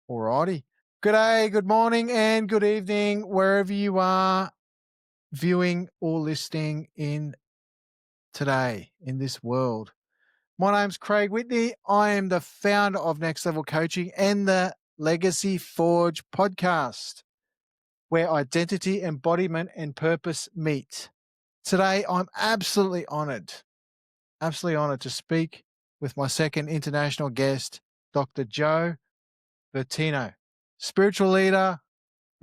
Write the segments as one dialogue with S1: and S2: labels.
S1: Alrighty. Good day, good morning, and good evening, wherever you are viewing or listening in today in this world. My name's Craig Whitney. I am the founder of Next Level Coaching and the Legacy Forge podcast, where identity, embodiment, and purpose meet. Today, I'm absolutely honored to speak with my second international guest, Dr. Joe Vertino, spiritual leader,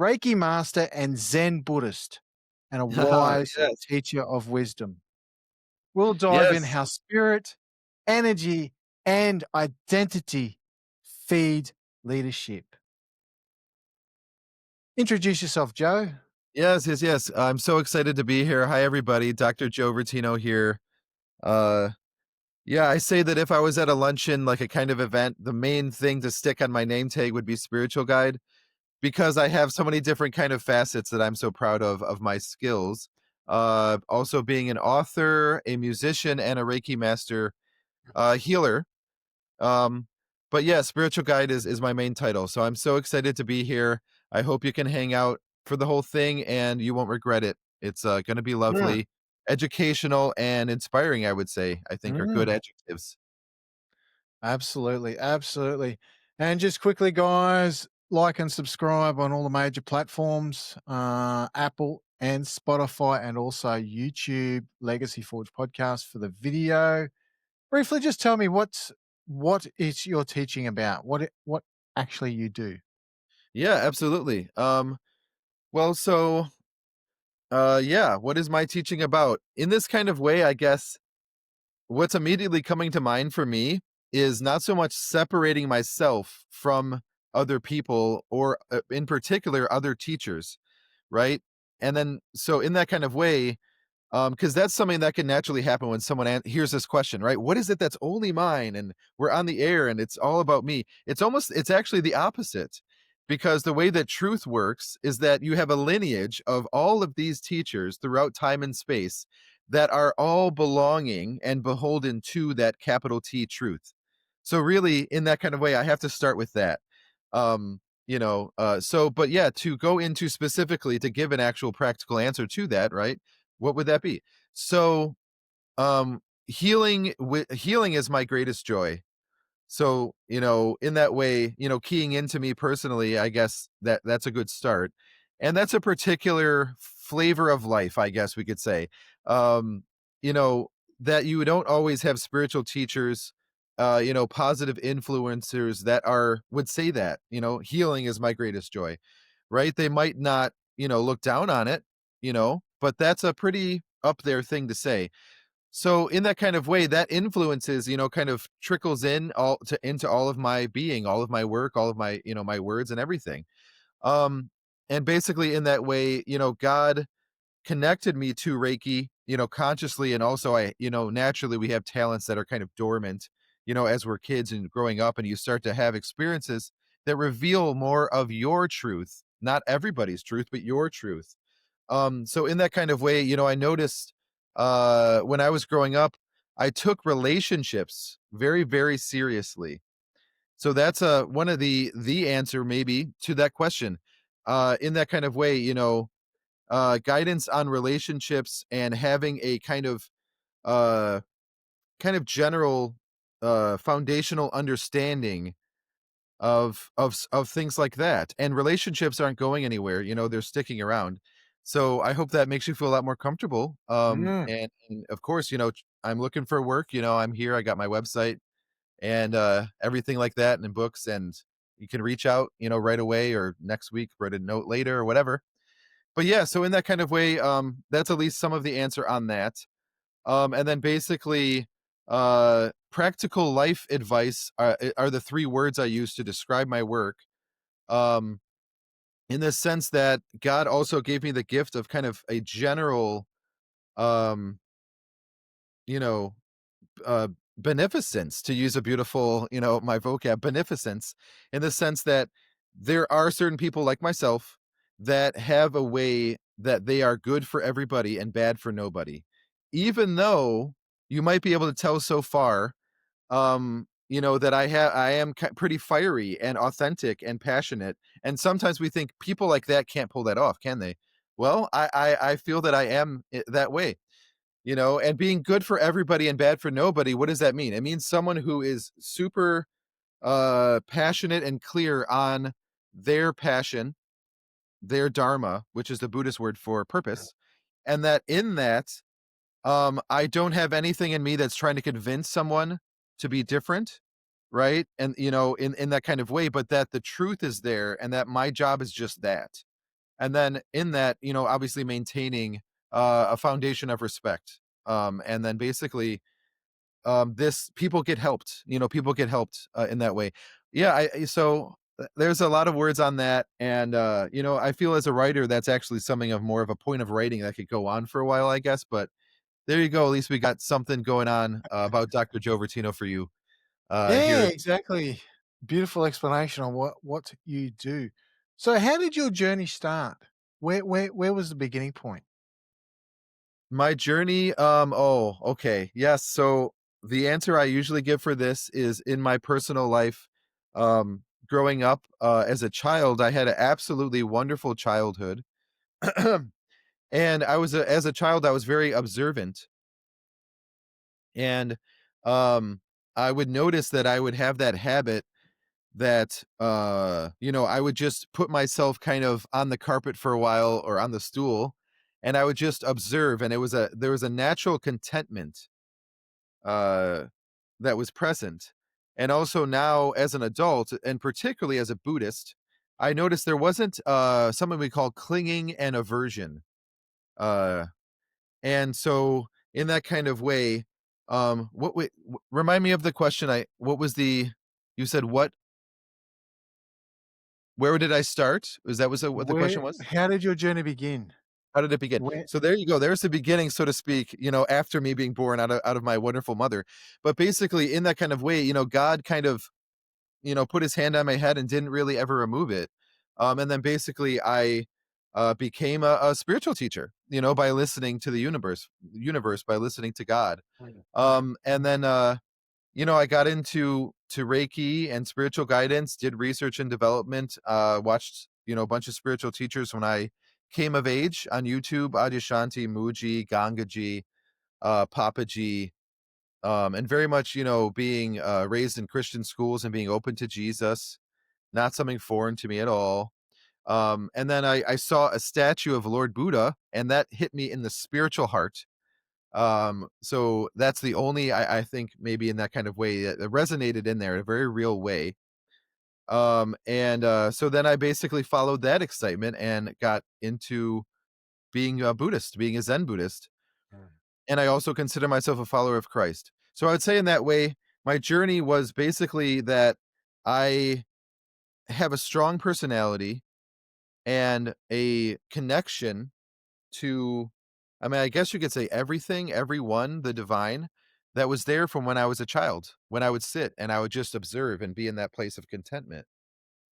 S1: Reiki master, and Zen Buddhist, and a wise
S2: Yes,
S1: teacher of wisdom. We'll dive in
S2: yes,
S1: how spirit, energy, and identity feed leadership. Introduce yourself, Joe.
S2: yes. I'm so excited to be here. Hi, everybody. Dr. Joe Vertino here. Uh, yeah, I say that if I was at a luncheon, like a kind of event, the main thing to stick on my name tag would be spiritual guide because I have so many different kind of facets that I'm so proud of my skills. Also being an author, a musician, and a Reiki master, healer. Um, but yeah, spiritual guide is my main title. So I'm so excited to be here. I hope you can hang out for the whole thing and you won't regret it. It's going to be
S1: Yeah.
S2: lovely, educational, and inspiring. I would say. I think are good
S1: Mm,
S2: adjectives.
S1: absolutely. And just quickly, guys, like and subscribe on all the major platforms, Apple and Spotify, and also YouTube Legacy Forge podcast for the video. Briefly, just tell me what is your teaching about? What actually you do?
S2: Yeah, absolutely. Well, so yeah, what is my teaching about? In this kind of way, I guess what's immediately coming to mind for me is not so much separating myself from other people or in particular other teachers, right? And then so in that kind of way, because that's something that can naturally happen when someone hears this question, right? What is it that's only mine? And we're on the air and it's all about me. It's actually the opposite. Because the way that truth works is that you have a lineage of all of these teachers throughout time and space that are all belonging and beholden to that capital T truth. So really, in that kind of way, I have to start with that. But yeah, to go into specifically to give an actual practical answer to that, right? What would that be? So, healing is my greatest joy. So, in that way, keying into me personally, I guess that's a good start. And that's a particular flavor of life, I guess we could say. Um, you know, that you don't always have spiritual teachers, positive influencers that would say that, healing is my greatest joy, right? They might not, look down on it, but that's a pretty up there thing to say. So in that kind of way, that influences, kind of trickles into all of my being, all of my work, all of my, my words and everything. Um, and basically in that way, God connected me to Reiki, consciously. And also naturally we have talents that are kind of dormant, as we're kids and growing up, and you start to have experiences that reveal more of your truth, not everybody's truth, but your truth. So in that kind of way, I noticed when I was growing up, I took relationships very, very seriously. So that's one of the answer maybe to that question. In that kind of way, guidance on relationships and having a uh, kind of general foundational understanding of things like that. And relationships aren't going anywhere, they're sticking around. So I hope that makes you feel a lot more comfortable.
S1: Mm,
S2: And of course, I'm looking for work, I'm here, I got my website and everything like that and books, and you can reach out, right away or next week, write a note later or whatever. But yeah, so in that kind of way, that's at least some of the answer on that. And then basically, practical life advice are the three words I use to describe my work. Um, in the sense that God also gave me the gift of kind of a general, um, you know, uh, beneficence, to use a beautiful, my vocab, beneficence, in the sense that there are certain people like myself that have a way that they are good for everybody and bad for nobody. Even though you might be able to tell so far, that I am pretty fiery and authentic and passionate. And sometimes we think people like that can't pull that off, can they? Well, I feel that I am that way, and being good for everybody and bad for nobody. What does that mean? It means someone who is super passionate and clear on their passion, their dharma, which is the Buddhist word for purpose, and that in that I don't have anything in me that's trying to convince someone to be different, right? And in that kind of way, but that the truth is there and that my job is just that. And then in that, obviously maintaining a foundation of respect. And then basically this people get helped, people get helped in that way. Yeah, there's a lot of words on that, and I feel as a writer that's actually something of more of a point of writing that could go on for a while, I guess, but there you go. At least we got something going on about Dr. Joe Vertino for you
S1: Yeah,
S2: here.
S1: exactly. Beautiful explanation on what you do. So how did your journey start? Where was the beginning point?
S2: My journey. Oh, okay. Yes. So the answer I usually give for this is in my personal life. Growing up as a child, I had an absolutely wonderful childhood, and as a child, I was very observant, and I would notice that I would have that habit that I would just put myself kind of on the carpet for a while or on the stool, and I would just observe, and there was a natural contentment uh that was present. And also now as an adult, and particularly as a Buddhist, I noticed there wasn't something we call clinging and aversion. uh and so in that kind of way, remind me of the question. I what was the You said what? Where did I start? What the question
S1: Where
S2: was?
S1: how did your journey begin?
S2: How did it begin?
S1: Where
S2: So there you go. There's the beginning, so to speak, after me being born out of my wonderful mother. But basically, in that kind of way, God kind of, put his hand on my head and didn't really ever remove it. And then basically, I became a spiritual teacher, by listening to the universe, by listening to God. And then I got into Reiki and spiritual guidance, did research and development, watched, a bunch of spiritual teachers when I came of age on YouTube, Adyashanti, Muji, Gangaji, Papaji, and very much, being raised in Christian schools and being open to Jesus, not something foreign to me at all. And then I saw a statue of Lord Buddha, and that hit me in the spiritual heart. So that's the only, I think maybe in that kind of way that resonated in there in a very real way. And so then I basically followed that excitement and got into being a Buddhist, being a Zen Buddhist. And I also consider myself a follower of Christ. So I would say in that way, my journey was basically that I have a strong personality and a connection to, I mean, I guess you could say everything, everyone, the divine that was there from when I was a child, when I would sit and I would just observe and be in that place of contentment,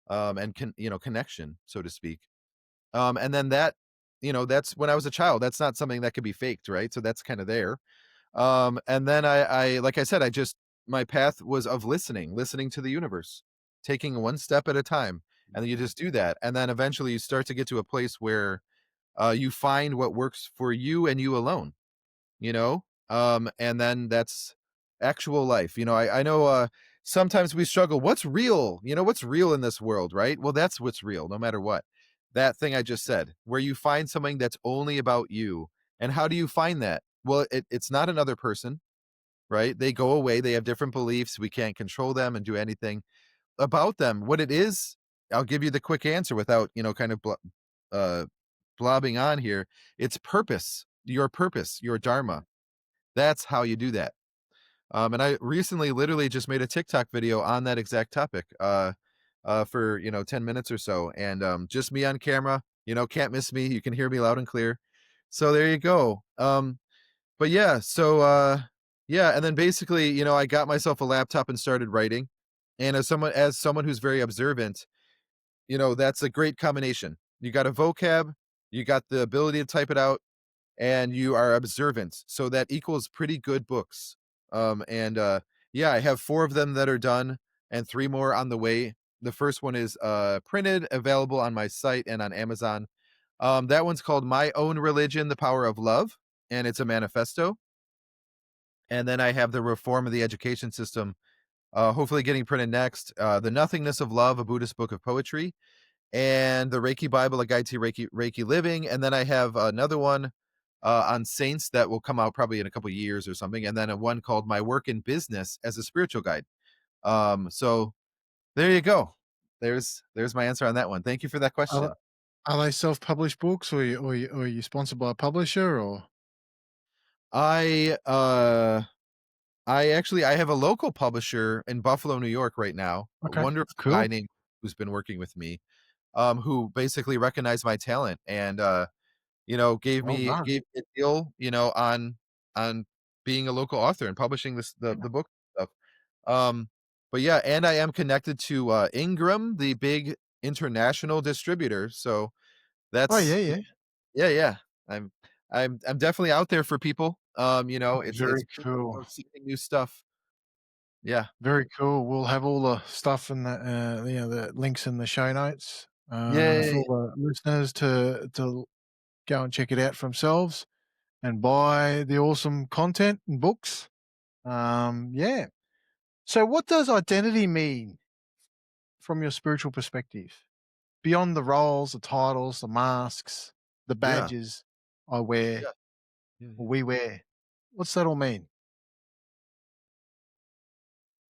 S2: and connection, so to speak. And then that, that's when I was a child. That's not something that could be faked, right? So that's kind of there. And then like I said, my path was of listening to the universe, taking one step at a time. And then you just do that. And then eventually you start to get to a place where you find what works for you and you alone, and then that's actual life. I know sometimes we struggle. What's real? What's real in this world, right? Well, that's what's real, no matter what. That thing I just said, where you find something that's only about you. And how do you find that? Well, it's not another person, right? They go away, they have different beliefs. We can't control them and do anything about them. What it is, I'll give you the quick answer without, kind of uh, blobbing on here. It's purpose, your dharma. That's how you do that. And I recently literally just made a TikTok video on that exact topic, for 10 minutes or so, and just me on camera. Can't miss me. You can hear me loud and clear. So there you go. But yeah, so yeah, and then basically, I got myself a laptop and started writing. And as someone who's very observant, that's a great combination. You got a vocab, you got the ability to type it out, and you are observant. So that equals pretty good books. And Yeah, I have 4 of them that are done and 3 more on the way. The first one is, printed, available on my site and on Amazon. That one's called My Own Religion: The Power of Love, and it's a manifesto. And then I have The Reform of the Education System, hopefully getting printed next. The Nothingness of Love: A Buddhist Book of Poetry, and the Reiki Bible: A Guide to Reiki Living. And then I have another one on saints that will come out probably in a couple of years or something. And then a one called My Work in Business as a Spiritual Guide. So there you go. There's my answer on that one. Thank you for that
S1: Are
S2: question.
S1: are they self-published books, or are you sponsored by a publisher, or
S2: I uh I actually I have a local publisher in Buffalo, New York right now. A
S1: okay,
S2: wonderful guy
S1: cool.
S2: named who's been working with me, who basically recognized my talent and
S1: Well done.
S2: gave me a deal, on being a local author and publishing the book stuff. Um, but yeah, and I am connected to Ingram, the big international distributor. So
S1: Oh, yeah,
S2: that's
S1: yeah.
S2: yeah, yeah. I'm I'm definitely out there for people. It's
S1: Very cool.
S2: seeking new stuff. Yeah.
S1: Very cool. We'll have all the stuff in the, the links in the show notes, for
S2: Yay.
S1: the listeners to go and check it out for themselves and buy the awesome content and books. Yeah. So what does identity mean from your spiritual perspective? Beyond the roles, the titles, the masks, the
S2: Yeah.
S1: badges I wear
S2: Yeah. Yeah.
S1: or
S2: Yeah.
S1: we wear. What's that all mean?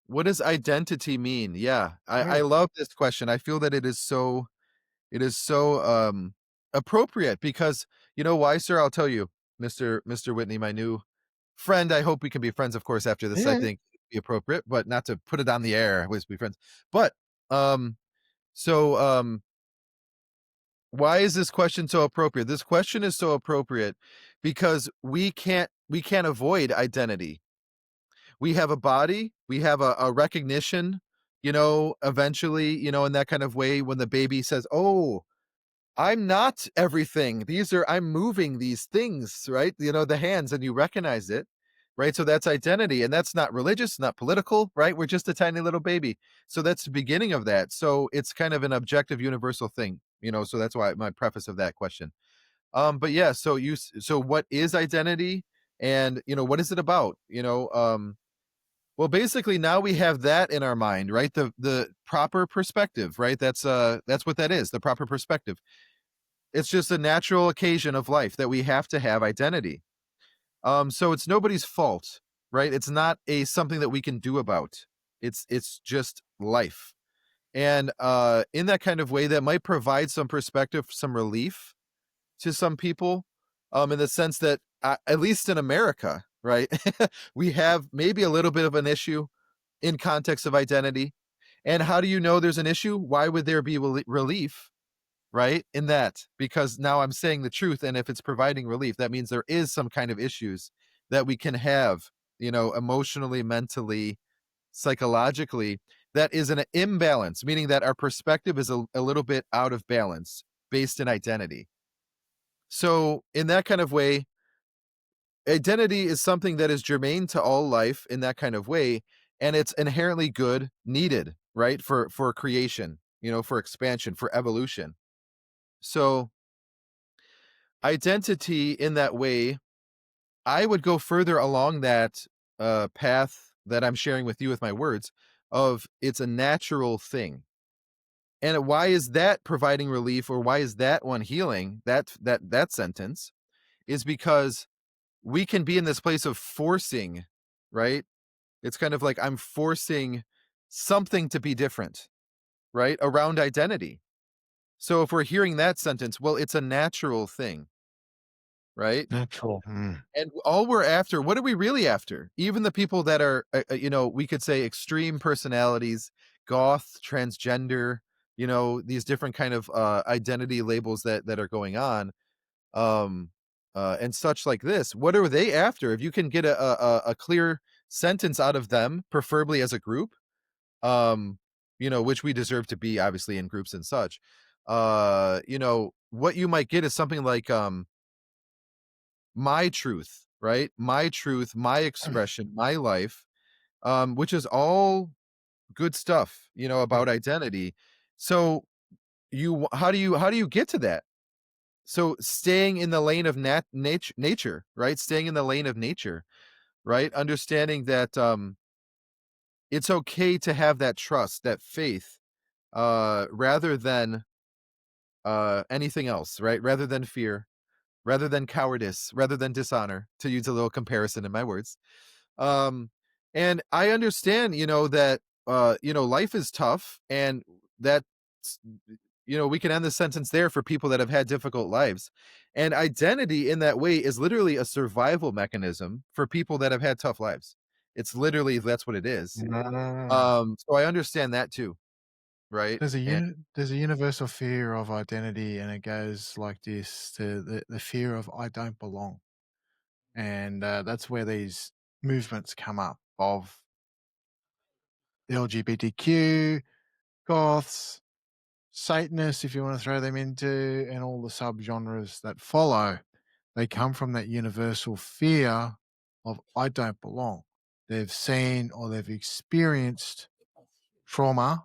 S2: What does identity mean? Yeah. I
S1: Yeah.
S2: love this question. I feel that it is so appropriate because you know why, sir? I'll tell you, Mr. Whitney, my new friend. I hope we can be friends, of course, after this. I
S1: Yeah.
S2: think it'd be appropriate, but not to put it on the air. Always be friends. But um, so why is this question so appropriate? This question is so appropriate because we can't avoid identity. We have a body, we have a recognition, eventually, in that kind of way when the baby says, "Oh, I'm not everything. I'm moving these things, right? The hands, and you recognize it, right? So that's identity. And that's not religious, not political, right? We're just a tiny little baby. So that's the beginning of that. So it's kind of an objective, universal thing, so that's why my preface of that question. But yeah, so what is identity? And what is it about? Well, basically now we have that in our mind, right? The proper perspective, right? That's what that is, the proper perspective. It's just a natural occasion of life that we have to have identity. So it's nobody's fault, right? It's not a something that we can do about. It's just life. And in that kind of way, that might provide some perspective, some relief to some people, in the sense that at least in America, right, we have maybe a little bit of an issue in context of identity. And how do you know there's an issue? Why would there be relief? Right? In that, because now I'm saying the truth. And if it's providing relief, that means there is some kind of issues that we can have, emotionally, mentally, psychologically, that is an imbalance, meaning that our perspective is a little bit out of balance based in identity. So, in that kind of way, identity is something that is germane to all life in that kind of way. And it's inherently good, needed, right? For creation, for expansion, for evolution. So, identity in that way, I would go further along that path that I'm sharing with you with my words of it's a natural thing. And why is that providing relief, or why is that one healing? That sentence is because we can be in this place of forcing, right? It's kind of like I'm forcing something to be different, right? Around identity. So if we're hearing that sentence, well, it's a natural thing, right?
S1: Natural.
S2: And all we're after, what are we really after? Even the people that are, we could say extreme personalities, goth, transgender, these different kind of identity labels that are going on, um, and such like this. What are they after? If you can get a clear sentence out of them, preferably as a group, which we deserve to be, obviously, in groups and such. What you might get is something like my truth, right? My truth, my expression, my life. which is all good stuff,
S1: Mm.
S2: about identity. So how do you get to that? So staying in the lane of nature, right? Staying in the lane of nature, right? Understanding that it's okay to have that trust, that faith, rather than anything else, right? Rather than fear, rather than cowardice, rather than dishonor, to use a little comparison in my words. Um, and I understand, that life is tough, and that we can end the sentence there for people that have had difficult lives. And identity in that way is literally a survival mechanism for people that have had tough lives. It's literally that's what it is.
S1: Ah.
S2: So I understand that too, right? And
S1: There's a universal fear of identity, and it goes like this: the fear of I don't belong, and that's where these movements come up of the LGBTQ, goths, Satanists, if you want to throw them into, and all the subgenres that follow. They come from that universal fear of I don't belong. They've seen or they've experienced trauma,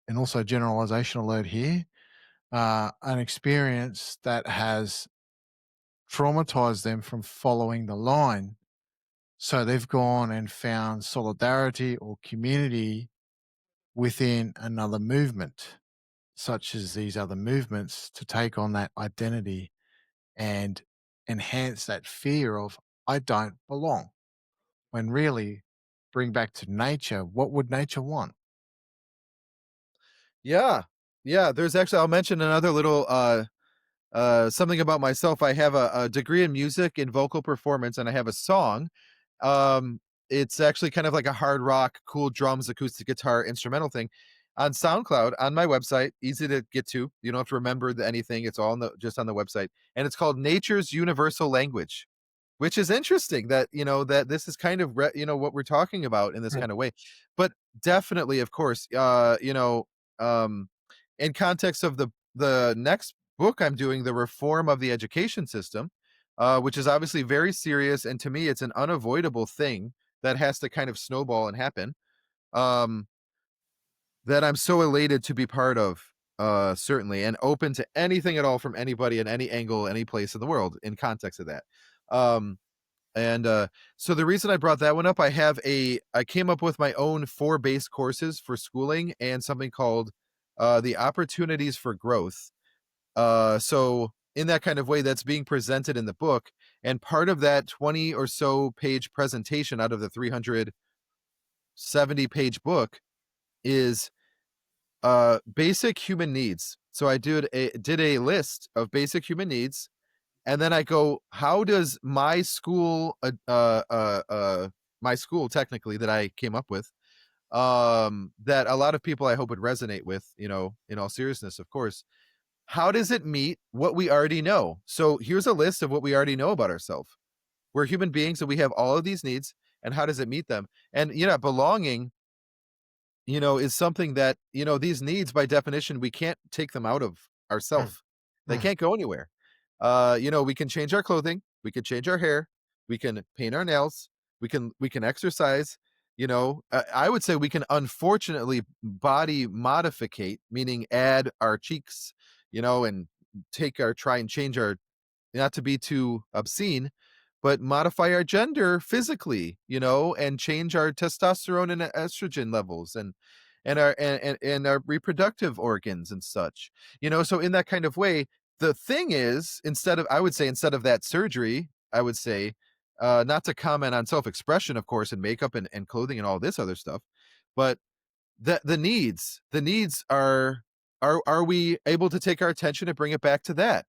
S1: and also generalization alert here, an experience that has traumatized them from following the line. So they've gone and found solidarity or community within another movement, such as these other movements, to take on that identity and enhance that fear of I don't belong. When really, bring back to nature, what would nature want?
S2: yeah, yeah. There's actually I'll mention another little something about myself. I have a degree in music and vocal performance, and I have a song. Um, it's actually kind of like a hard rock, cool drums, acoustic guitar, instrumental thing on SoundCloud on my website. Easy to get to. You don't have to remember anything. It's all just on the website, and it's called Nature's Universal Language, which is interesting that that this is kind of what we're talking about in this
S1: Mm,
S2: kind of way. But definitely, of course, um in context of the next book I'm doing, The Reform of the Education System, which is obviously very serious, and to me it's an unavoidable thing that has to kind of snowball and happen, um that I'm so elated to be part of, certainly, and open to anything at all from anybody at any angle, any place in the world in context of that. um and so the reason I brought that one up, I came up with my own 4 base courses for schooling and something called the Opportunities for Growth. So in that kind of way, that's being presented in the book. And part of that 20 or so page presentation out of the 370-page book is basic human needs. So I did a list of basic human needs, and then I go, how does my school technically that I came up with, that a lot of people I hope would resonate with, in all seriousness, of course, how does it meet what we already know? So here's a list of what we already know about ourselves. We're human beings and we have all of these needs, and how does it meet them? And belonging, is something that, these needs by definition, we can't take them out of
S1: mm,
S2: ourself. They
S1: mm,
S2: can't go anywhere. We can change our clothing, we can change our hair, we can paint our nails, we can exercise. I would say we can unfortunately body modificate, meaning add our cheeks, and try and change our, not to be too obscene, but modify our gender physically, and change our testosterone and estrogen levels, and our reproductive organs and such. So in that kind of way, the thing is, instead of that surgery, I would say, not to comment on self-expression, of course, and makeup and clothing and all this other stuff, but the needs are we able to take our attention and bring it back to that?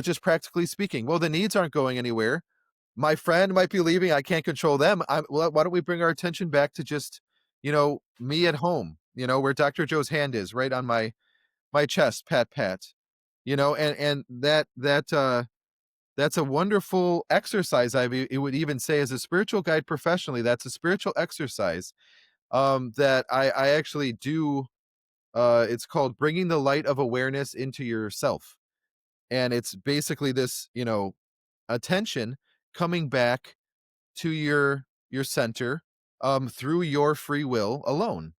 S2: Just practically speaking, well, the needs aren't going anywhere. My friend might be leaving, I can't control them. Well, why don't we bring our attention back to just, me at home, where Dr. Joe's hand is, right on my chest, pat pat. And that's a wonderful exercise. It would even say, as a spiritual guide professionally, that's a spiritual exercise, that I actually do. It's called Bringing the Light of Awareness into Yourself. And it's basically this, attention coming back to your center, through your free will alone.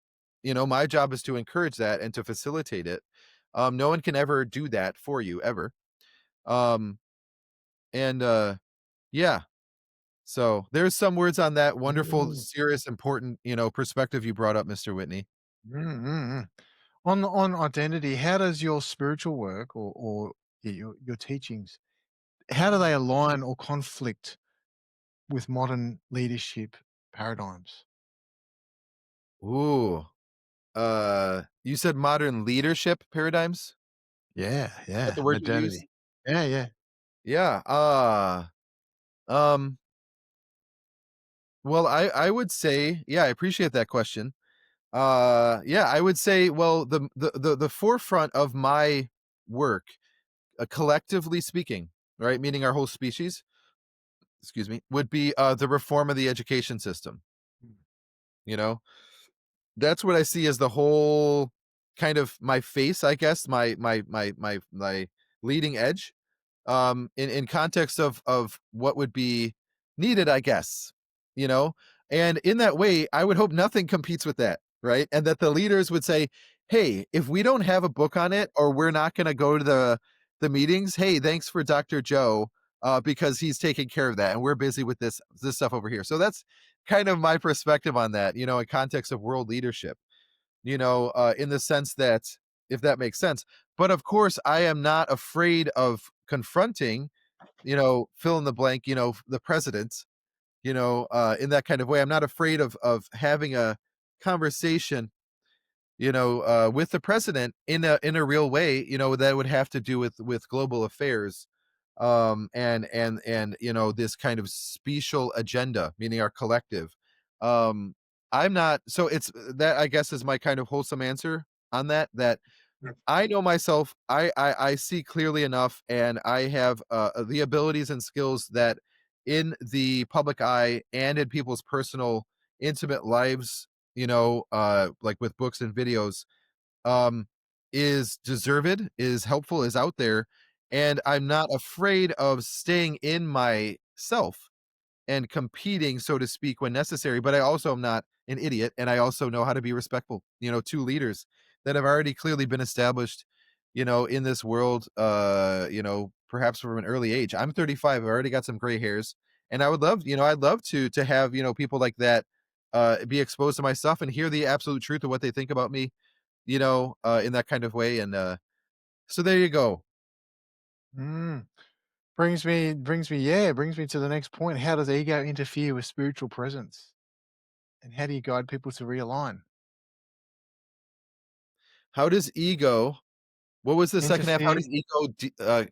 S2: My job is to encourage that and to facilitate it. No one can ever do that for you ever. Um, and yeah, so there's some words on that wonderful,
S1: Mm,
S2: serious, important, perspective you brought up, Mr. Whitney.
S1: mm, mm. On identity, how does your spiritual work or your teachings, how do they align or conflict with modern leadership paradigms?
S2: Ooh, you said modern leadership paradigms?
S1: Yeah,
S2: Is that
S1: yeah,
S2: the word you used?
S1: modernity. Yeah, yeah.
S2: Yeah. Um, well, I would say, yeah, I appreciate that question. Yeah, I would say, well, the forefront of my work, collectively speaking, right, meaning our whole species, excuse me, would be the reform of the education system. You know, that's what I see as the whole kind of my face, I guess, my leading edge, in context of what would be needed, I guess, you know? And in that way, I would hope nothing competes with that, right? And that the leaders would say, "Hey, if we don't have a book on it or we're not going to go to the meetings, hey, thanks for Dr. Joe because he's taking care of that and we're busy with this stuff over here." So that's kind of my perspective on that, in context of world leadership, in the sense that, if that makes sense. But of course, I am not afraid of confronting, fill in the blank, the president, in that kind of way. I'm not afraid of having a conversation, with the president in a real way, that would have to do with global affairs, and this kind of special agenda, meaning our collective. Um, I'm not so it's that I guess is my kind of wholesome answer on that I know myself. I see clearly enough, and I have the abilities and skills that, in the public eye and in people's personal, intimate lives, like with books and videos, um, is deserved, is helpful, is out there, and I'm not afraid of staying in myself and competing, so to speak, when necessary. But I also am not an idiot, and I also know how to be respectful, to leaders that have already clearly been established, in this world, perhaps from an early age. I'm 35, I've already got some gray hairs, and I'd love to have, people like that be exposed to my stuff and hear the absolute truth of what they think about me, in that kind of way. And so there you go.
S1: Mm. Brings me to the next point. How does ego interfere with spiritual presence? And how do you guide people to realign?
S2: How does ego What was the second half? How
S1: Interfere
S2: does ego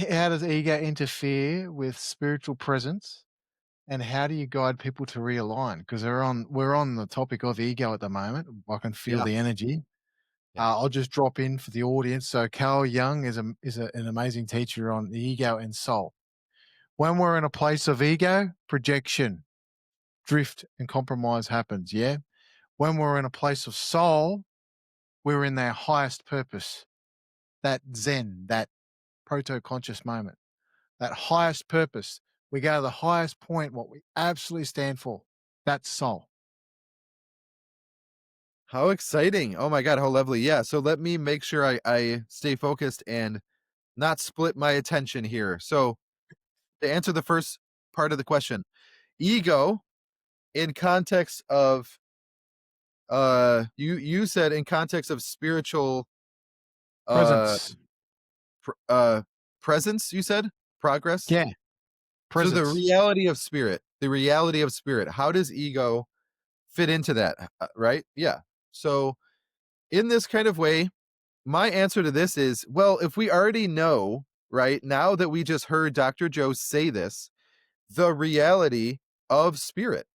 S1: how does ego interfere with spiritual presence? And how do you guide people to realign? Because we're on the topic of ego at the moment. I can feel
S2: yeah,
S1: the energy.
S2: yeah.
S1: I'll just drop in for the audience. So Carl Jung an amazing teacher on the ego and soul. When we're in a place of ego, projection, drift, and compromise happens. Yeah. When we're in a place of soul, we're in their highest purpose, that Zen, that proto conscious moment, that highest purpose. We go to the highest point, what we absolutely stand for. That's soul.
S2: How exciting. Oh my god, how lovely. Yeah, so let me make sure I stay focused and not split my attention here. So, to answer the first part of the question, ego in context of you said in context of spiritual uh
S1: Presence.
S2: pr- presence, you said? Progress?
S1: Yeah.
S2: So
S1: Presence.
S2: the reality of spirit, how does ego fit into that, right? Yeah. So, in this kind of way, my answer to this is, well, if we already know, right, now that we just heard Dr. Joe say this, the reality of spirit.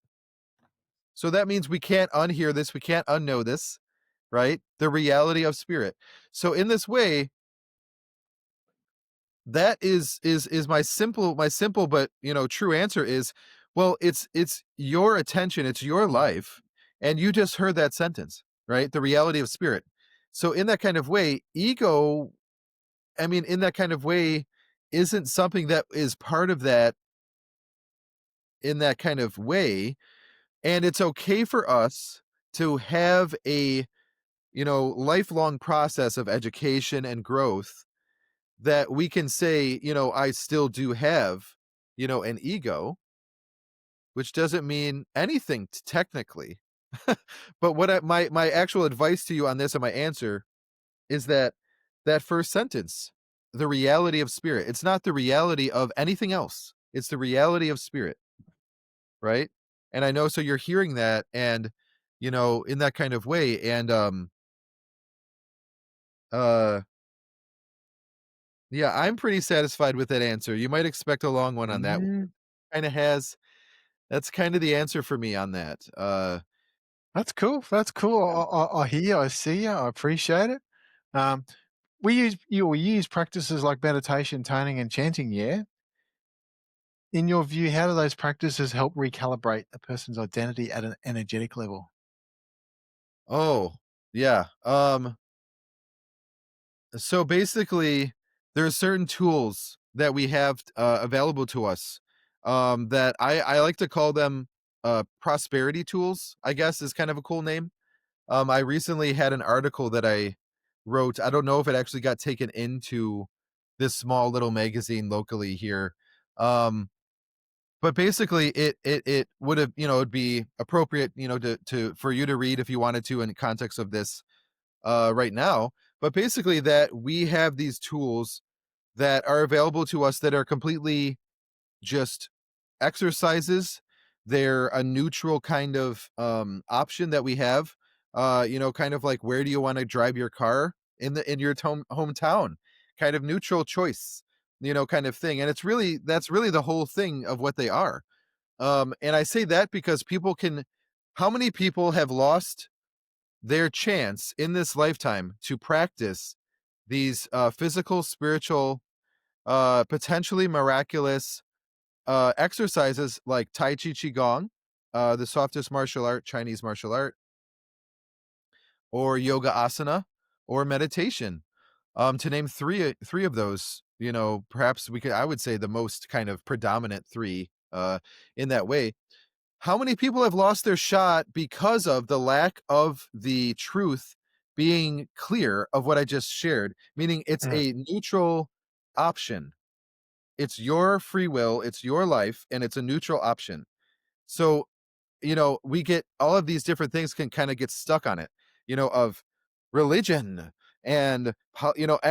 S2: So that means we can't unhear this, we can't unknow this, right? The reality of spirit. So in this way, that is my simple but true answer is, well, it's your attention, it's your life, and you just heard that sentence, right? The reality of spirit. So in that kind of way, ego, I mean, in that kind of way, isn't something that is part of that in that kind of way. And it's okay for us to have a, lifelong process of education and growth that we can say, I still do have, an ego, which doesn't mean anything technically. But my actual advice to you on this and my answer is that first sentence, the reality of spirit. It's not the reality of anything else. It's the reality of spirit, right? And I know so you're hearing that and in that kind of way and uh yeah, I'm pretty satisfied with that answer. You might expect a long one on that.
S1: Mm,
S2: Kind of has That's kind of the answer for me on that.
S1: that's cool. That's cool. I hear you. I see you. I appreciate it. Um, we use practices like meditation, toning, and chanting. Yeah. In your view, how do those practices help recalibrate a person's identity at an energetic level?
S2: Oh, yeah. So basically, there are certain tools that we have available to us that I like to call them prosperity tools, I guess is kind of a cool name. I recently had an article that I wrote. I don't know if it actually got taken into this small little magazine locally here. Um, but basically it would have, it'd be appropriate, to for you to read if you wanted to in context of this right now. But basically, that we have these tools that are available to us that are completely just exercises. They're a neutral kind of option that we have. Kind of like where do you want to drive your car in your hometown? Kind of neutral choice, kind of thing. And that's really the whole thing of what they are. And I say that because how many people have lost their chance in this lifetime to practice these physical, spiritual, potentially miraculous exercises like Tai Chi Qigong, the softest martial art, Chinese martial art, or yoga asana, or meditation. To name three of those, perhaps I would say the most kind of predominant three in that way. How many people have lost their shot because of the lack of the truth being clear of what I just shared? Meaning it's
S1: Mm,
S2: a neutral option. It's your free will, it's your life, and it's a neutral option. So, we get all of these different things can kind of get stuck on it, of religion and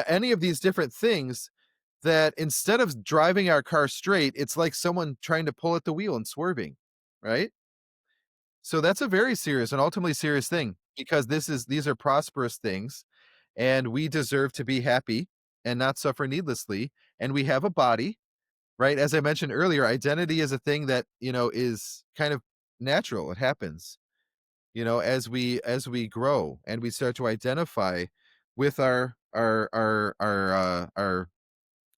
S2: any of these different things that instead of driving our car straight, it's like someone trying to pull at the wheel and swerving, right? So that's a very serious and ultimately serious thing because these are prosperous things and we deserve to be happy and not suffer needlessly. And we have a body, right? As I mentioned earlier, identity is a thing that, is kind of natural. It happens, as we grow and we start to identify with our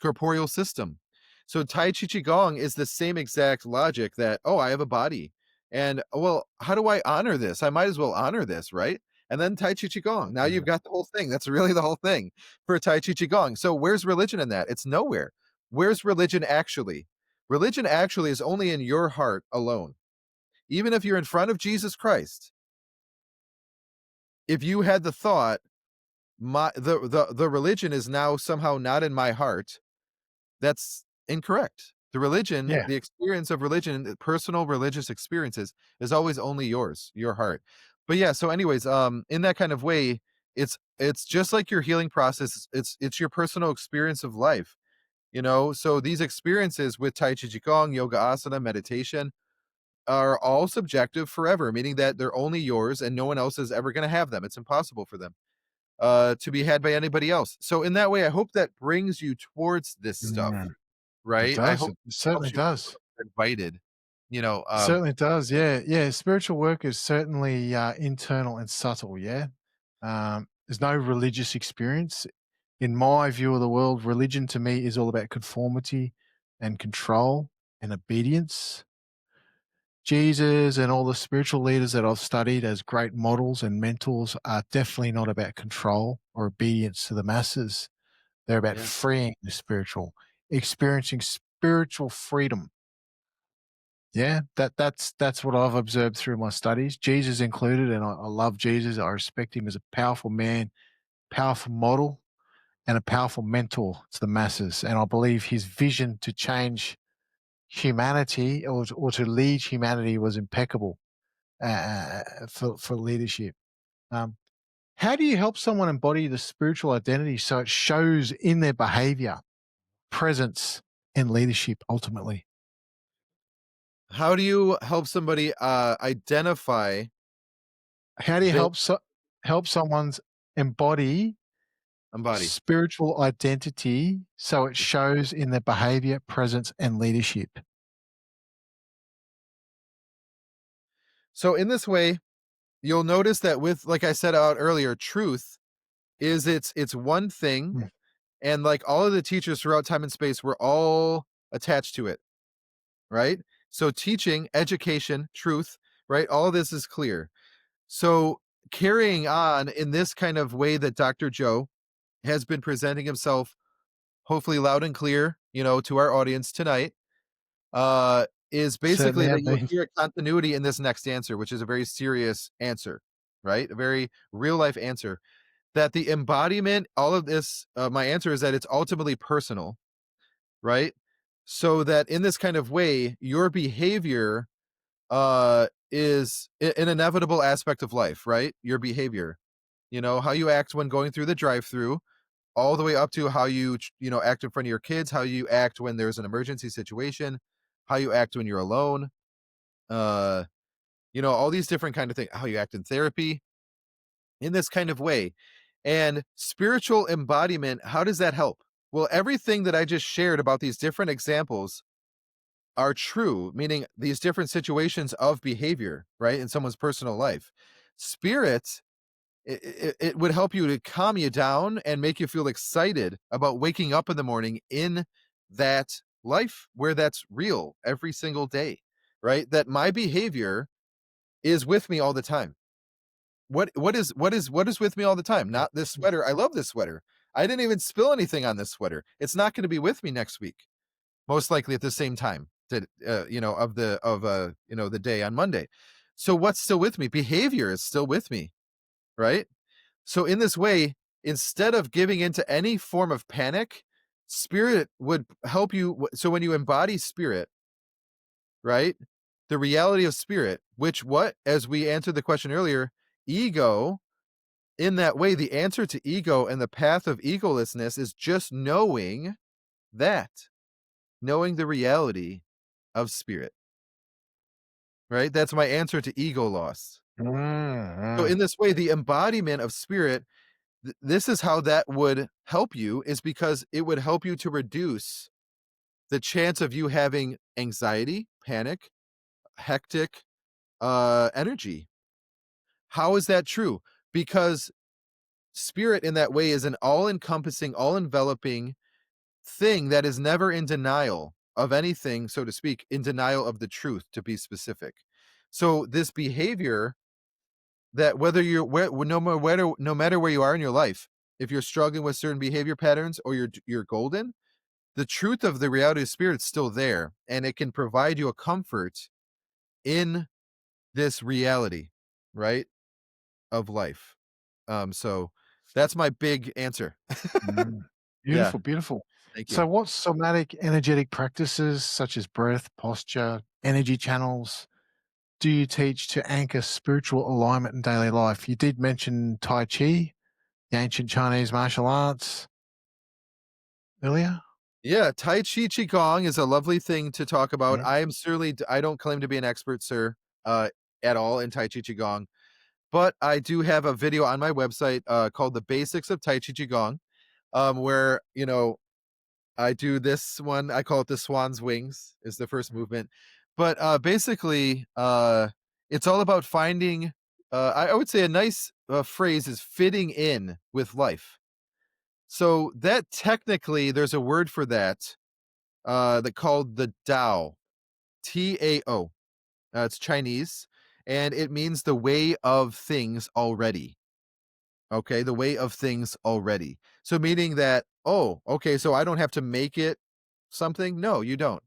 S2: corporeal system. So Tai Chi Qigong is the same exact logic that, oh, I have a body. And well, how do I honor this? I might as well honor this, right? And then Tai Chi Qigong. Now you've
S1: mm,
S2: got the whole thing. That's really the whole thing for Tai Chi Qigong. So where's religion in that? It's nowhere. Where's religion actually? Religion actually is only in your heart alone. Even if you're in front of Jesus Christ, if you had the thought, the religion is now somehow not in my heart, that's incorrect.
S1: yeah.
S2: The experience of religion, the personal religious experiences is always only yours, your heart. But yeah, so anyways, in that kind of way, it's just like your healing process. It's your personal experience of life, So these experiences with Tai Chi Qigong, yoga asana, meditation are all subjective forever, meaning that they're only yours and no one else is ever going to have them. It's impossible for them to be had by anybody else. So in that way, I hope that brings you towards this stuff.
S1: Mm, it
S2: Right? I
S1: does.
S2: hope
S1: It
S2: it
S1: certainly
S2: helps you feel
S1: does.
S2: invited, you know, um
S1: Certainly does. Yeah. Yeah. Spiritual work is certainly internal and subtle. Yeah. There's no religious experience. In my view of the world, religion to me is all about conformity and control and obedience. Jesus and all the spiritual leaders that I've studied as great models and mentors are definitely not about control or obedience to the masses. They're about
S2: Yeah.
S1: freeing the spiritual, experiencing spiritual freedom. Yeah, that's what I've observed through my studies, Jesus included, and I love Jesus. I respect him as a powerful man, powerful model, and a powerful mentor to the masses. And I believe his vision to change humanity or to lead humanity was impeccable for leadership. Um, how do you help someone embody the spiritual identity so it shows in their behavior, presence, and leadership ultimately?
S2: How do you help somebody identify
S1: How do you
S2: their
S1: help someone's embody
S2: embody?
S1: spiritual identity so it shows in their behavior, presence, and leadership?
S2: So in this way, you'll notice that with, like I said out earlier, truth is it's one thing,
S1: Mm.
S2: and like all of the teachers throughout time and space were all attached to it, right? So teaching, education, truth, right? All of this is clear. So carrying on in this kind of way that Dr. Joe has been presenting himself, hopefully loud and clear, to our audience tonight, is basically
S1: Certainly
S2: that
S1: have
S2: you'll
S1: been.
S2: hear a continuity in this next answer, which is a very serious answer, right? A very real life answer. That the embodiment, all of this, my answer is that it's ultimately personal, right? So that in this kind of way, your behavior is an inevitable aspect of life, right? Your behavior, how you act when going through the drive-through, all the way up to how you act in front of your kids, how you act when there's an emergency situation, how you act when you're alone, uh all these different kind of things, how you act in therapy, in this kind of way. And spiritual embodiment, how does that help? Well, everything that I just shared about these different examples are true, meaning these different situations of behavior, right, in someone's personal life. Spirit, it would help you to calm you down and make you feel excited about waking up in the morning in that life where that's real every single day, right? That my behavior is with me all the time. What is with me all the time? Not this sweater. I love this sweater. I didn't even spill anything on this sweater. It's not going to be with me next week, most likely at the same time that the day on Monday. So what's still with me? Behavior is still with me, right? So in this way, instead of giving into any form of panic, spirit would help you. So when you embody spirit, right? The reality of spirit, which what, as we answered the question earlier, ego, in that way, the answer to ego and the path of egolessness is just that, knowing the reality of spirit, right? That's my answer to ego loss. So
S1: Mm,
S2: in this way, the embodiment of spirit, this is how that would help you, is because it would help you to reduce the chance of you having anxiety, panic, hectic energy. How is that true? Because spirit in that way is an all-encompassing, all-enveloping thing that is never in denial of anything, so to speak, in denial of the truth, to be specific. So this behavior, that whether you're no matter where you are in your life, if you're struggling with certain behavior patterns or you're golden, the truth of the reality of spirit is still there, and it can provide you a comfort in this reality, right, of life. So that's my big answer.
S1: mm.
S2: Yeah,
S1: Beautiful, beautiful.
S2: thank you.
S1: So, what somatic energetic practices such as breath, posture, energy channels do you teach to anchor spiritual alignment in daily life? You did mention Tai Chi, the ancient Chinese martial arts earlier.
S2: Yeah, Tai Chi Qigong is a lovely thing to talk about.
S1: Mm.
S2: I am certainly I don't claim to be an expert, sir, uh, at all in Tai Chi Qigong, but I do have a video on my website called "The Basics of Tai Chi Qigong," where I do this one. I call it the Swan's Wings. Is the first movement, but basically, it's all about finding. I would say a nice phrase is fitting in with life. So that technically, there's a word for that that called the Tao, Tao. It's Chinese, and it means the way of things already. Okay, the way of things already. So meaning that, oh, okay, so I don't have to make it something. No, you don't.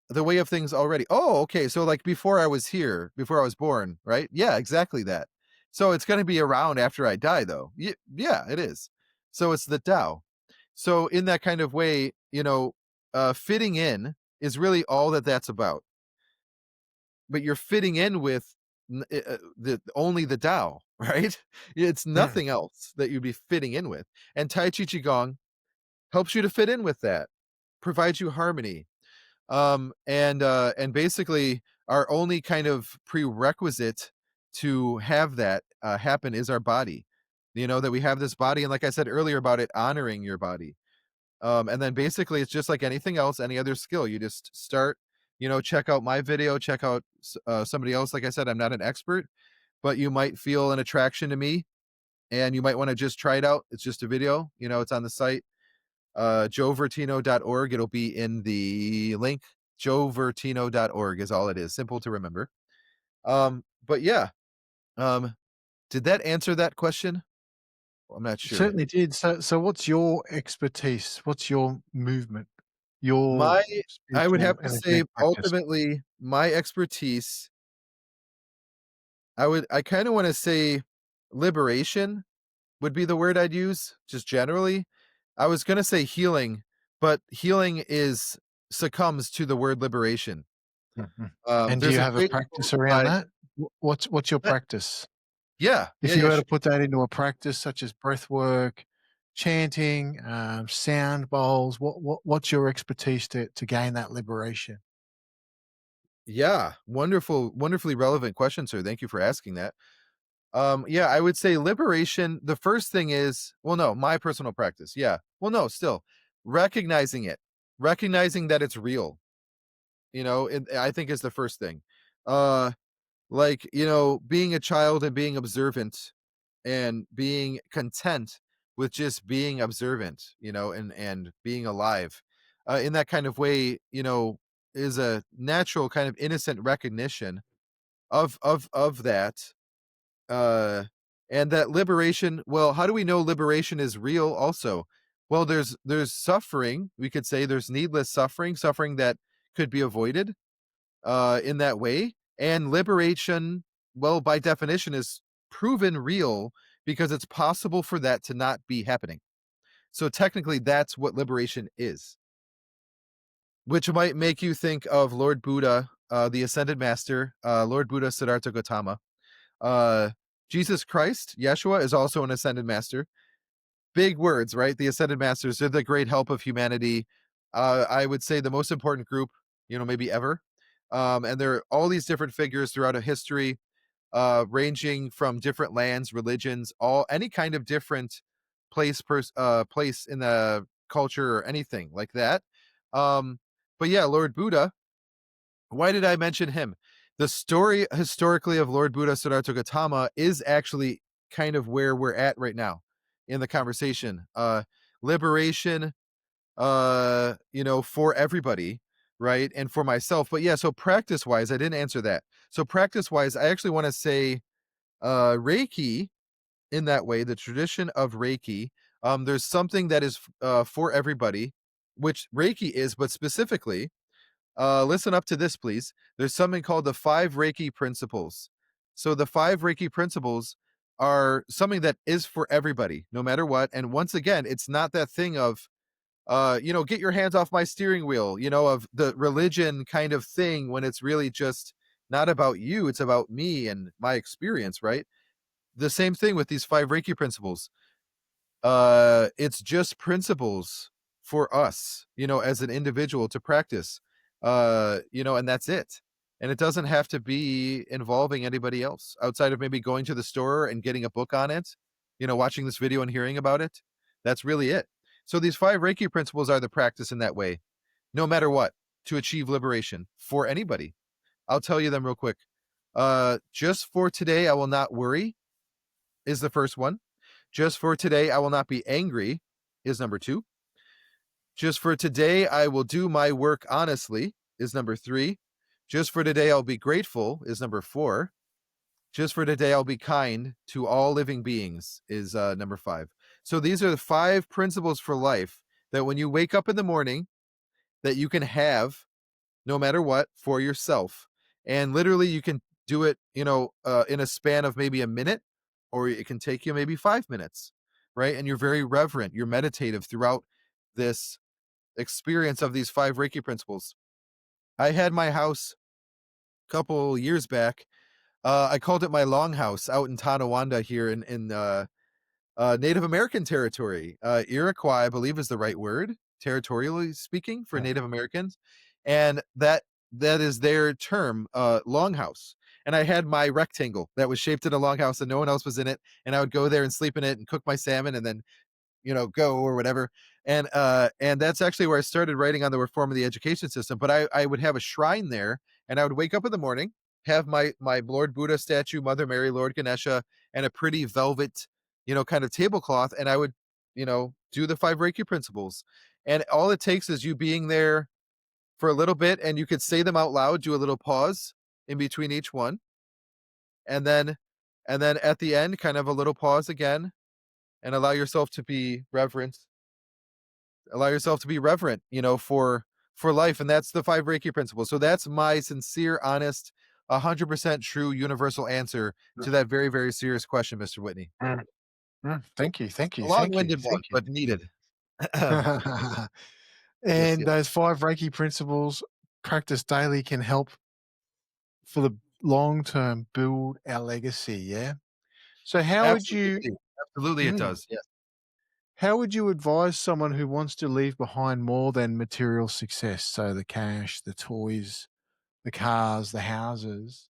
S2: the way of things already. Oh, okay. So like before I was here, before I was born, right? Yeah, exactly that. So it's going to be around after I die, though. Yeah, it is. So it's the Tao. So in that kind of way, fitting in is really all that that's about. But you're fitting in with the only the Tao, right? It's
S1: Mm.
S2: nothing else that you'd be fitting in with. And Tai Chi Qigong helps you to fit in with that, provides you harmony, and basically our only kind of prerequisite to have that happen is our body, that we have this body, and like I said earlier about it honoring your body, and then basically it's just like anything else, any other skill. You just start, check out my video, check out somebody else. Like I said, I'm not an expert, but you might feel an attraction to me and you might want to just try it out. It's just a video, it's on the site, joevertino.org. It'll be in the link. Joevertino.org is all it is. Simple to remember. But yeah, um, did that answer that question? I'm not
S1: It
S2: sure.
S1: certainly did. So what's your expertise? What's your movement? Your
S2: My, I would have
S1: spiritual
S2: to say,
S1: energetic practice?
S2: ultimately, my expertise, I kind of want to say liberation would be the word I'd use, just generally. I was going to say healing, but healing is succumbs to the word liberation.
S1: Mhm. And do
S2: There's
S1: you
S2: a
S1: have a
S2: great quote
S1: practice around
S2: by,
S1: that? What's your practice?
S2: yeah, yeah,
S1: If you
S2: yeah,
S1: were to put that into a practice such as breath work, chanting, sound bowls, what's your expertise to gain that liberation?
S2: yeah. Wonderful, wonderfully relevant question, sir. Thank you for asking that. Yeah, I would say liberation. The first thing is, well, no, my personal practice. Yeah. Well, no, still recognizing it, recognizing that it's real, I think is the first thing. Uh, like, being a child and being observant and being content with just being observant, and being alive, in that kind of way, is a natural kind of innocent recognition of that, uh and that liberation. Well, how do we know liberation is real also? Well, there's suffering. We could say there's needless suffering that could be avoided in that way. And liberation, well, by definition, is proven real because it's possible for that to not be happening. So technically, that's what liberation is, which might make you think of Lord Buddha, the Ascended Master, Lord Buddha Siddhartha Gautama. Uh, Jesus Christ, Yeshua, is also an Ascended Master. Big words, right? The Ascended Masters are the great help of humanity. I would say the most important group, maybe ever. And there are all these different figures throughout a history, ranging from different lands, religions, any kind of different place in the culture or anything like that. Um, but yeah, Lord Buddha. Why did I mention him? The story historically of Lord Buddha Siddhartha Gautama is actually kind of where we're at right now in the conversation. Liberation, for everybody, right? And for myself. But yeah, so practice wise, I didn't answer that. So practice wise, I actually want to say Reiki in that way, the tradition of Reiki. There's something that is for everybody, which Reiki is, but specifically, listen up to this, please. There's something called the five Reiki principles. So the five Reiki principles are something that is for everybody, no matter what. And once again, it's not that thing of, get your hands off my steering wheel, of the religion kind of thing, when it's really just not about you, it's about me and my experience, right? The same thing with these five Reiki principles. It's just principles for us, as an individual to practice, and that's it. And it doesn't have to be involving anybody else outside of maybe going to the store and getting a book on it, watching this video and hearing about it. That's really it. So these five Reiki principles are the practice in that way, no matter what, to achieve liberation for anybody. I'll tell you them real quick. Just for today, I will not worry is the first one. Just for today, I will not be angry is number two. Just for today, I will do my work honestly is number three. Just for today, I'll be grateful is number four. Just for today, I'll be kind to all living beings is number five. So these are the five principles for life that when you wake up in the morning, that you can have no matter what, for yourself. And literally, you can do it, in a span of maybe a minute, or it can take you maybe 5 minutes, right? And you're very reverent, you're meditative throughout this experience of these five Reiki principles. I had my house a couple years back. I called it my longhouse out in Tonawanda here in Native American territory. Iroquois, I believe, is the right word, territorially speaking, for
S1: Yeah.
S2: Native Americans, and that is their term, longhouse. And I had my rectangle that was shaped in a longhouse, and no one else was in it. And I would go there and sleep in it and cook my salmon, and then go or whatever. And that's actually where I started writing on the reform of the education system. But I would have a shrine there, and I would wake up in the morning, have my Lord Buddha statue, Mother Mary, Lord Ganesha, and a pretty velvet, kind of tablecloth, and I would, do the five Reiki principles. And all it takes is you being there for a little bit, and you could say them out loud, do a little pause in between each one, and then at the end, kind of a little pause again, and allow yourself to be reverent, for life. And that's the five Reiki principles. So that's my sincere, honest, 100% true universal answer
S1: Mm,
S2: to that very, very serious question, Mr. Whitney.
S1: mm, Thank you, thank
S2: A
S1: you, thank you,
S2: long-winded one,
S1: thank you.
S2: but needed. Yes,
S1: And
S2: yes.
S1: those 5 Reiki principles practiced daily can help for the long term build our legacy, yeah? So
S2: Absolutely. Absolutely it
S1: mm,
S2: does. Yes.
S1: how would you advise someone who wants to leave behind more than material success, so the cash, the toys, the cars, the houses,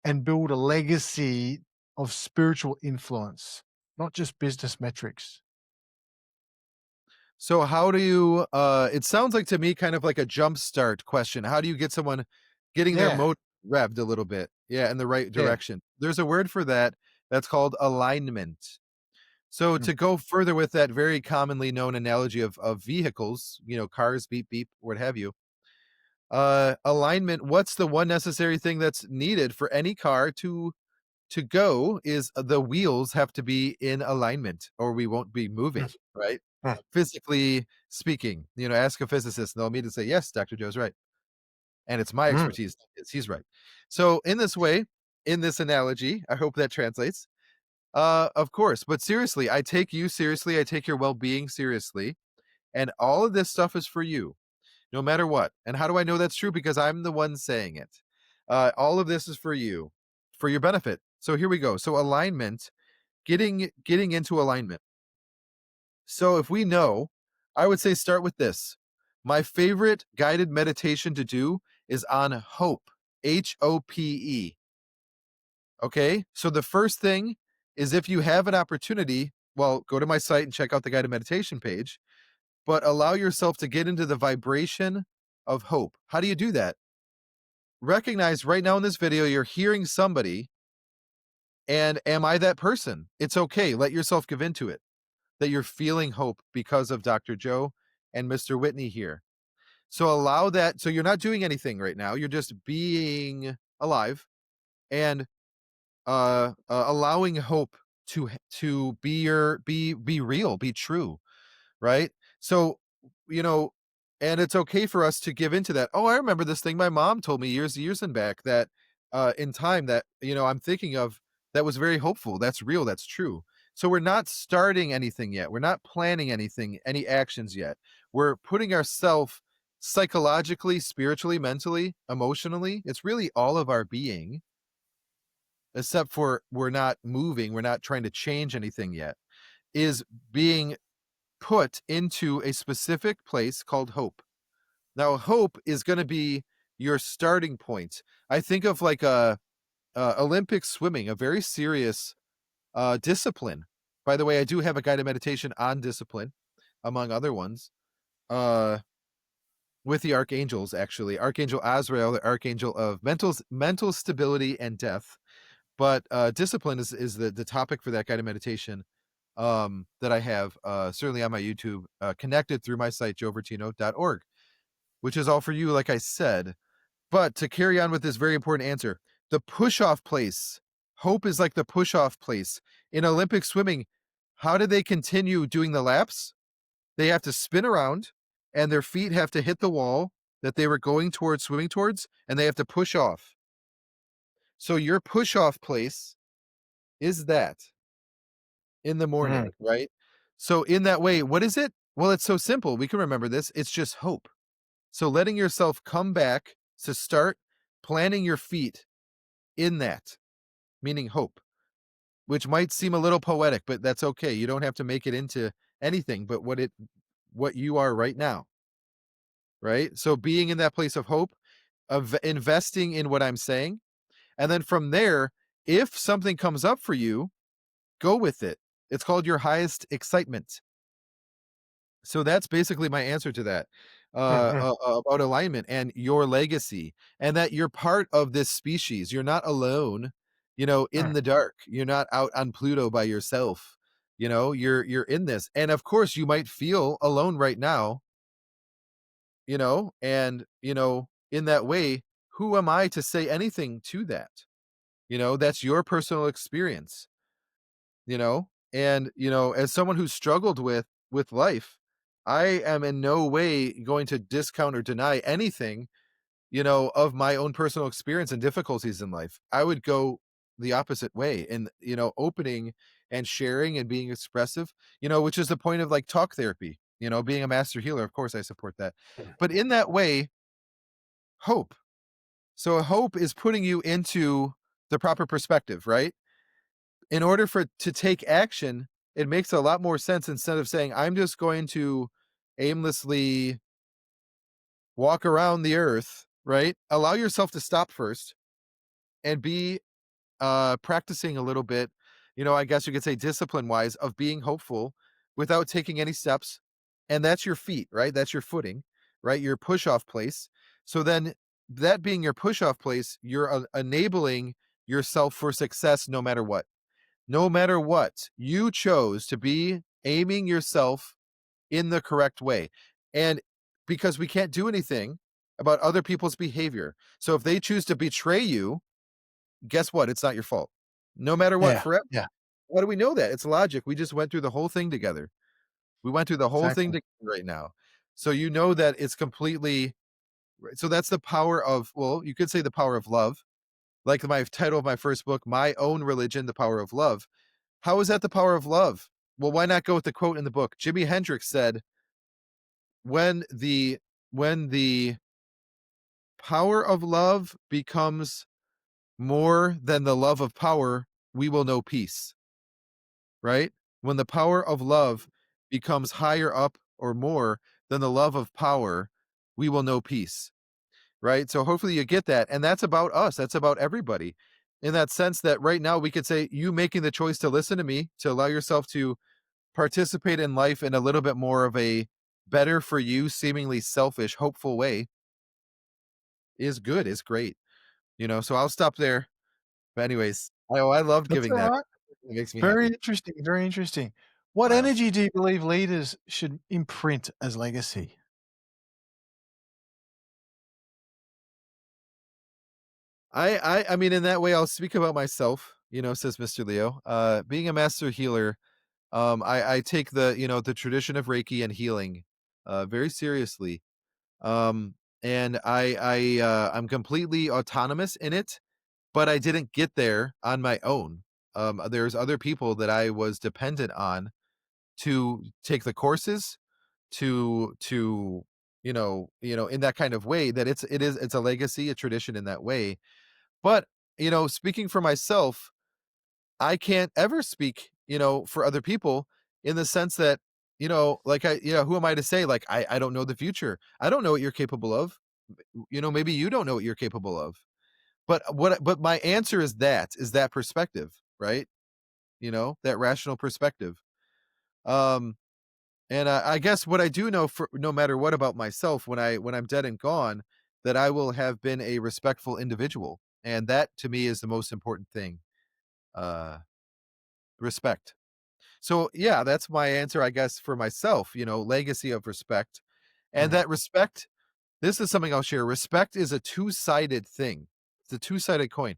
S1: and build a legacy of spiritual influence, not just business metrics?
S2: So how do you it sounds like to me kind of like a jump start question. How do you get someone getting their
S1: Yeah,
S2: motor revved a little bit? Yeah, in the right
S1: yeah.
S2: direction. There's a word for that that's called alignment. So
S1: Mm,
S2: to go further with that very commonly known analogy of vehicles, cars, beep beep, what have you. Alignment, what's the one necessary thing that's needed for any car to go is the wheels have to be in alignment or we won't be
S1: mm,
S2: moving, right?
S1: mm,
S2: Physically speaking, ask a physicist and they'll immediately say, "Yes, Dr. Joe's right." And it's my
S1: mm,
S2: expertise. He's right. So in this way, in this analogy, I hope that translates. Of course, but seriously, I take you seriously, I take your well-being seriously, and all of this stuff is for you, no matter what. And how do I know that's true? Because I'm the one saying it. All of this is for you, for your benefit. So here we go. So alignment, getting into alignment. So if we know, I would say start with this. My favorite guided meditation to do is on hope, HOPE. Okay. So the first thing is if you have an opportunity, well, go to my site and check out the guided meditation page, but allow yourself to get into the vibration of hope. How do you do that? Recognize right now in this video, you're hearing somebody, and am I that person? It's okay. Let yourself give into it that you're feeling hope because of Dr. Joe and Mr. Whitney here. So allow that. So you're not doing anything right now. You're just being alive and allowing hope to be real, be true, right? So, you know, and it's okay for us to give into that. Oh, I remember this thing my mom told me years and back that in time that, I'm thinking of that was very hopeful. That's real, that's true. So we're not starting anything yet. We're not planning anything, any actions yet. We're putting ourselves psychologically, spiritually, mentally, emotionally. It's really all of our being, except for we're not moving, we're not trying to change anything yet, is being put into a specific place called hope. Now, hope is going to be your starting point. I think of like a Olympic swimming, a very serious discipline. By the way, I do have a guided meditation on discipline, among other ones, uh, with the archangels. Actually, Archangel Azrael, the archangel of mental stability and death. But discipline is the topic for that guided meditation that I have certainly on my YouTube, connected through my site, joevertino.org, which is all for you, like I said. But to carry on with this very important answer, the push off place, hope is like the push off place. In Olympic swimming, how do they continue doing the laps? They have to spin around and their feet have to hit the wall that they were going towards, swimming towards, and they have to push off. So your push off place is that in the
S1: Mm.
S2: morning, right? So in that way, what is it? Well, it's so simple. We can remember this. It's just hope. So letting yourself come back to start planting your feet in that, meaning hope, which might seem a little poetic, but that's okay. You don't have to make it into anything but what you are right now, right? So being in that place of hope, of investing in what I'm saying, and then from there, if something comes up for you, go with it. It's called your highest excitement. So that's basically my answer to that,
S1: Mhm.
S2: about alignment and your legacy, and that you're part of this species. You're not alone, in
S1: Mm.
S2: the dark. You're not out on Pluto by yourself. You're in this, and of course, you might feel alone right now. And in that way, who am I to say anything to that? That's your personal experience. And as someone who's struggled with life, I am in no way going to discount or deny anything of my own personal experience and difficulties in life. I would go the opposite way, and opening and sharing and being expressive, which is the point of like talk therapy, being a master healer. Of course I support that, but in that way, hope. So hope is putting you into the proper perspective, right? In order for it to take action, it makes a lot more sense instead of saying, I'm just going to aimlessly walk around the earth, right? Allow yourself to stop first and be practicing a little bit, I guess you could say discipline wise, of being hopeful without taking any steps. And that's your feet, right? That's your footing, right? Your push off place. So then, that being your push off place, you're enabling yourself for success no matter what. No matter what, you chose to be aiming yourself in the correct way. And because we can't do anything about other people's behavior. So if they choose to betray you, guess what? It's not your fault. No matter what,
S1: Yeah.
S2: forever.
S1: Yeah.
S2: How do we know that? It's logic. We just went through the whole thing together. We went through the whole thing
S1: Exactly.
S2: together right now. So you know that it's completely right. So that's the power of, well, you could say the power of love. Like my title of my first book, My Own Religion, The Power of Love. How is that the power of love? Well, why not go with the quote in the book? Jimi Hendrix said, "When the power of love becomes more than the love of power, we will know peace." Right? When the power of love becomes higher up or more than the love of power, we will know peace. Right? So hopefully you get that. And that's about us. That's about everybody. In that sense that right now we could say you making the choice to listen to me, to allow yourself to participate in life in a little bit more of a better for you, seemingly selfish, hopeful way is good, is great. So I'll stop there. But anyways, I loved
S1: That's
S2: giving
S1: all
S2: that.
S1: right.
S2: It makes me
S1: Very
S2: happy.
S1: interesting, very interesting. What
S2: Wow.
S1: energy do you believe leaders should imprint as legacy?
S2: I mean, in that way, I'll speak about myself, says Mr. Leo. Being a master healer, I take the tradition of Reiki and healing very seriously. Um, and I'm completely autonomous in it, but I didn't get there on my own. There's other people that I was dependent on to take the courses, to in that kind of way, that it's a legacy, a tradition in that way. But speaking for myself, I can't ever speak for other people, in the sense that like who am I to say, like, I don't know the future. I don't know what you're capable of. Maybe you don't know what you're capable of. But my answer is that perspective, right? That rational perspective. Um and I guess what I do know, for no matter what, about myself, when I'm dead and gone, that I will have been a respectful individual, and that to me is the most important thing. Uh Respect. So yeah, that's my answer, I guess, for myself, legacy of respect. And
S1: Mm.
S2: that respect, this is something I'll share. Respect is a two-sided thing. It's a two-sided coin.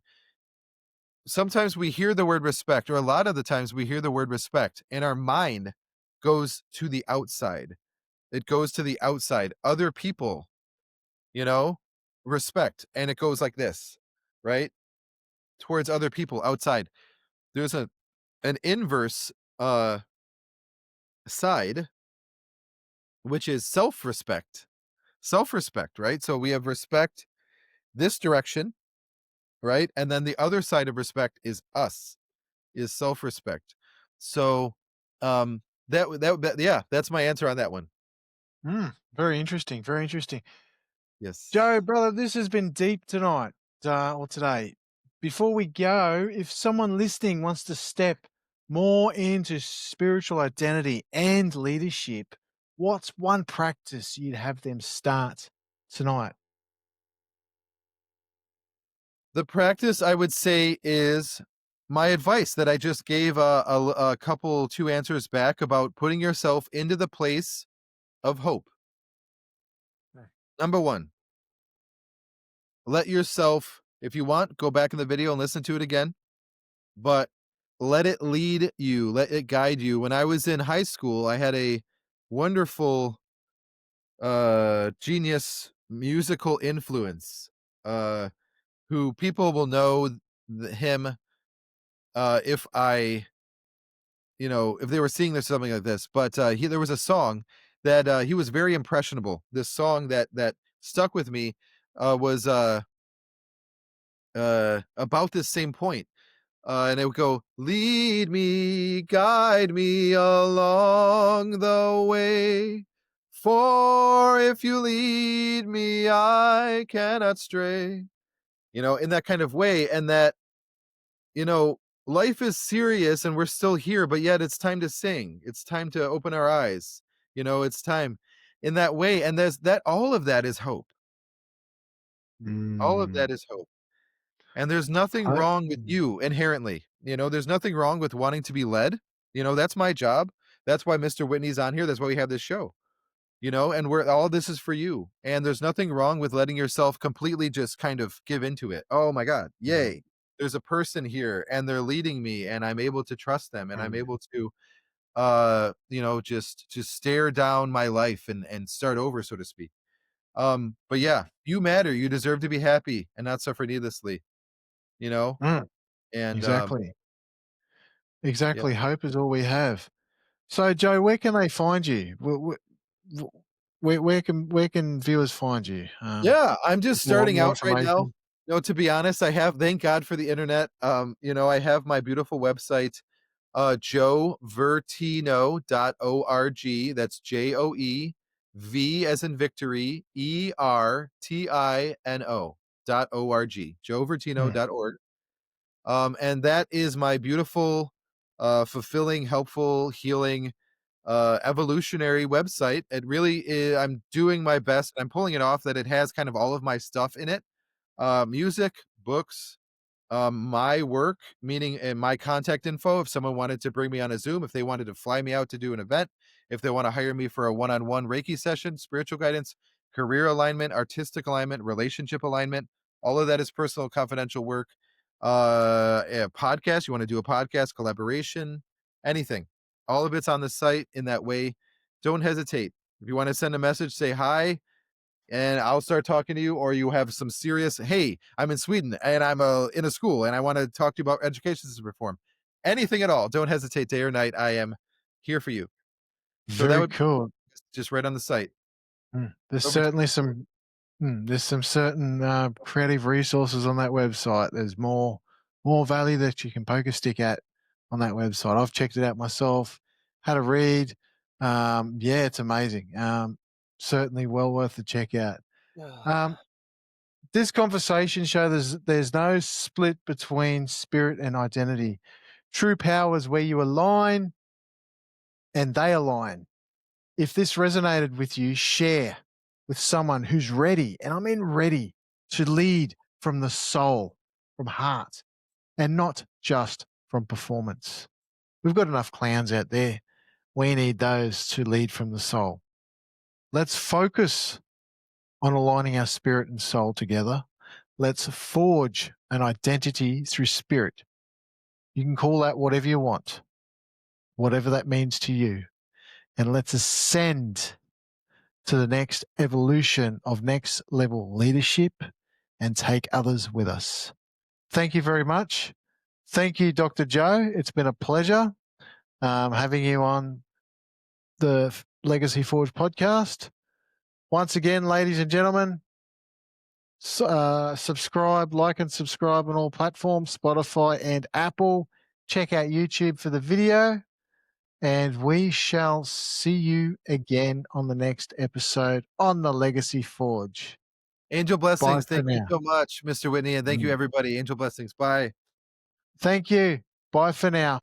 S2: Sometimes we hear the word respect, or a lot of the times we hear the word respect, and our mind goes to the outside. It goes to the outside, other people. you know, respect. And it goes like this, right? Towards other people outside. There's an inverse side, which is self-respect. Self-respect, right? So we have respect this direction, right? And then the other side of respect is us, is self-respect. So yeah, that's my answer on that one.
S1: Very interesting. Very interesting. Joe,
S2: Yes.
S1: brother, this has been deep tonight, or today. Before we go, if someone listening wants to step more into spiritual identity and leadership, what's one practice you'd have them start tonight?
S2: The practice I would say is my advice that I just gave a couple two answers back about putting yourself into the place of hope. Number 1, let yourself, if you want, go back in the video and listen to it again, but let it lead you, let it guide you. When I was in high school, I had a wonderful genius musical influence, uh who people will know him if I, if they were seeing this something like this, but there was a song that he was very impressionable. This song that stuck with me was about this same point. And it would go, lead me, guide me along the way. For if you lead me, I cannot stray. In that kind of way. And that, you know, life is serious and we're still here, but yet it's time to sing. It's time to open our eyes. It's time in that way. And there's that, all of that is hope. All of
S1: Mm,
S2: that is hope. And there's nothing
S1: I,
S2: wrong with you inherently. There's nothing wrong with wanting to be led. That's my job. That's why Mr. Whitney's on here. That's why we have this show. And we're all this is for you. And there's nothing wrong with letting yourself completely just kind of give into it. Oh my God.
S1: mm,
S2: Yay. There's a person here and they're leading me and I'm able to trust them and I'm
S1: mm,
S2: able to just stare down my life and start over, so to speak. But yeah, you matter. You deserve to be happy and not suffer needlessly, you know?
S1: mm.
S2: And
S1: Exactly.
S2: yeah.
S1: Exactly. Hope is all we have. So, Joe, where can they find you? Where can viewers find you?
S2: Yeah, I'm just
S1: More
S2: starting
S1: more
S2: out right now.
S1: information.
S2: To be honest, I have, thank God for the internet. I have my beautiful website, joevertino.org. That's JOE V as in victory, ERTINO.org.
S1: Mm,
S2: joevertino.org. And that is my beautiful, fulfilling, helpful, healing, evolutionary website. It really is, I'm doing my best. I'm pulling it off that it has kind of all of my stuff in it, music, books, my work, meaning my contact info. If someone wanted to bring me on a Zoom, if they wanted to fly me out to do an event, if they want to hire me for a one-on-one Reiki session, spiritual guidance, career alignment, artistic alignment, relationship alignment, all of that is personal confidential work. A podcast, you want to do a podcast, collaboration, anything. All of it's on the site in that way. Don't hesitate. If you want to send a message, say hi, and I'll start talking to you, or you have some serious, hey, I'm in Sweden and I'm in a school and I want to talk to you about education system reform. Anything at all. Don't hesitate, day or night. I am here for you. So that
S1: very
S2: would be
S1: cool.
S2: just right on the site.
S1: There's
S2: Over to
S1: certainly some there's some certain creative resources on that website. There's more value that you can poke a stick at on that website. I've checked it out myself, had a read. Yeah, it's amazing. Certainly well worth the check out.
S2: you.
S1: Um, this conversation shows there's no split between spirit and identity. True power is where you align and they align. If this resonated with you, share with someone who's ready, and I mean ready, to lead from the soul, from heart, and not just from performance. We've got enough clowns out there. We need those to lead from the soul. Let's focus on aligning our spirit and soul together. Let's forge an identity through spirit. You can call that whatever you want, whatever that means to you. And let's ascend to the next evolution of next level leadership and take others with us. Thank you very much. Thank you, Dr. Joe. It's been a pleasure having you on the Legacy Forge podcast. Once again, ladies and gentlemen, subscribe, like and subscribe on all platforms, Spotify and Apple. Check out YouTube for the video. And we shall see you again on the next episode on the Legacy Forge.
S2: Angel
S1: Bye
S2: blessings.
S1: for
S2: Thank you
S1: now.
S2: so much, Mr. Whitney, and thank you, everybody. Angel blessings. Bye.
S1: Thank you. Bye for now.